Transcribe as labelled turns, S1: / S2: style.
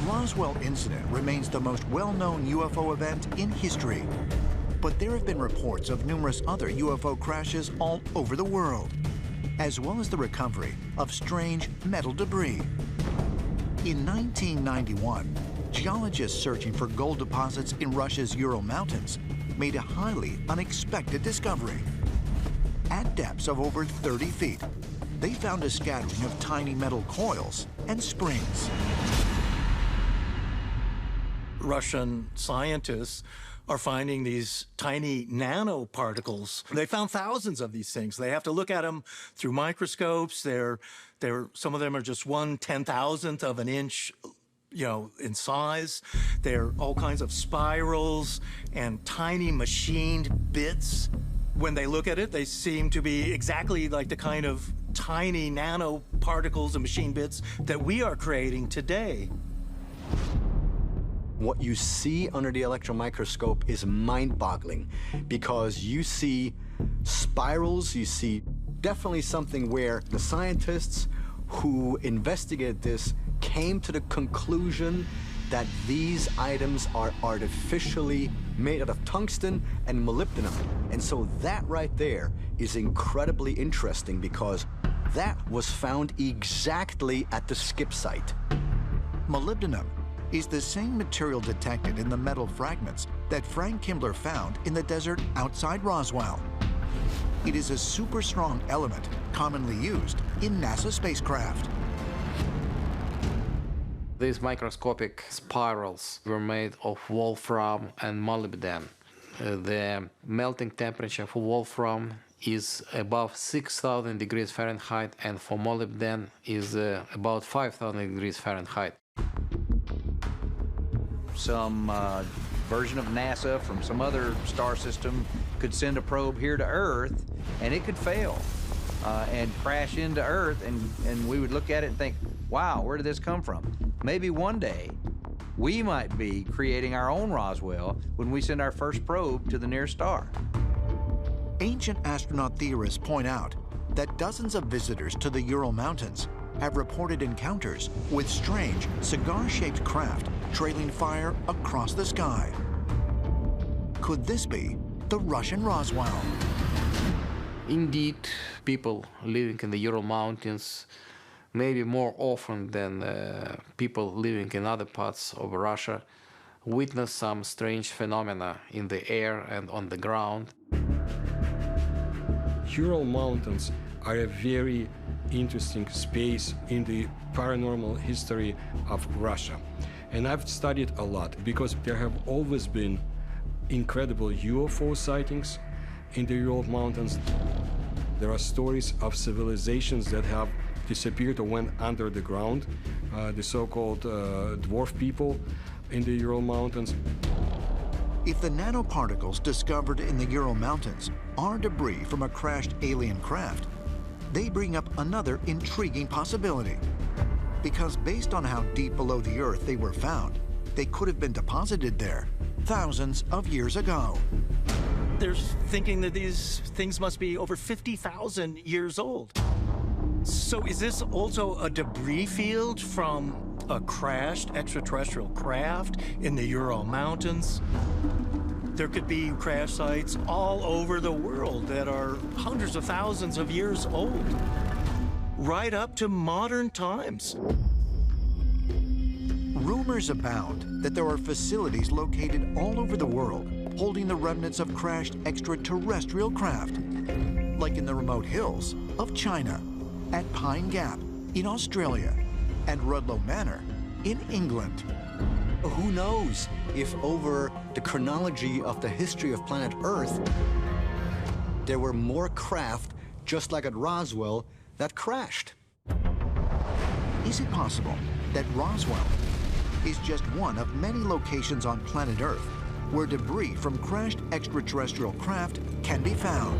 S1: Roswell incident remains the most well-known UFO event in history. But there have been reports of numerous other UFO crashes all over the world, as well as the recovery of strange metal debris. In 1991, geologists searching for gold deposits in Russia's Ural Mountains made a highly unexpected discovery. At depths of over 30 feet, they found a scattering of tiny metal coils and springs.
S2: Russian scientists are finding these tiny nanoparticles. They found thousands of these things. They have to look at them through microscopes. Some of them are just 1/10,000th of an inch, in size. They're all kinds of spirals and tiny machined bits. When they look at it, they seem to be exactly like the kind of tiny nanoparticles and machine bits that we are creating today.
S3: What you see under the electron microscope is mind-boggling because you see spirals, you see definitely something where the scientists who investigated this came to the conclusion that these items are artificially made out of tungsten and molybdenum. And so that right there is incredibly interesting because that was found exactly at the skip site.
S1: Molybdenum is the same material detected in the metal fragments that Frank Kimbler found in the desert outside Roswell. It is a super strong element commonly used in NASA spacecraft.
S4: These microscopic spirals were made of wolfram and molybdenum. The melting temperature for wolfram is above 6,000 degrees Fahrenheit, and for molybdenum is about 5,000 degrees Fahrenheit.
S5: Some version of NASA from some other star system could send a probe here to Earth, and it could fail and crash into Earth, and we would look at it and think, wow, where did this come from? Maybe one day we might be creating our own Roswell when we send our first probe to the nearest star.
S1: Ancient astronaut theorists point out that dozens of visitors to the Ural Mountains have reported encounters with strange cigar-shaped craft trailing fire across the sky. Could this be the Russian Roswell?
S4: Indeed, people living in the Ural Mountains, maybe more often than people living in other parts of Russia, witness some strange phenomena in the air and on the ground.
S6: Ural Mountains are a very interesting space in the paranormal history of Russia. And I've studied a lot because there have always been incredible UFO sightings in the Ural Mountains. There are stories of civilizations that have disappeared or went under the ground, the so-called dwarf people in the Ural Mountains.
S1: If the nanoparticles discovered in the Ural Mountains are debris from a crashed alien craft, they bring up another intriguing possibility. Because based on how deep below the Earth they were found, they could have been deposited there thousands of years ago.
S2: They're thinking that these things must be over 50,000 years old. So is this also a debris field from a crashed extraterrestrial craft in the Ural Mountains? There could be crash sites all over the world that are hundreds of thousands of years old, right up to modern times.
S1: Rumors abound that there are facilities located all over the world holding the remnants of crashed extraterrestrial craft, like in the remote hills of China, at Pine Gap in Australia, and Rudlow Manor in England.
S3: Who knows if over the chronology of the history of planet Earth, there were more craft, just like at Roswell, that crashed.
S1: Is it possible that Roswell is just one of many locations on planet Earth where debris from crashed extraterrestrial craft can be found?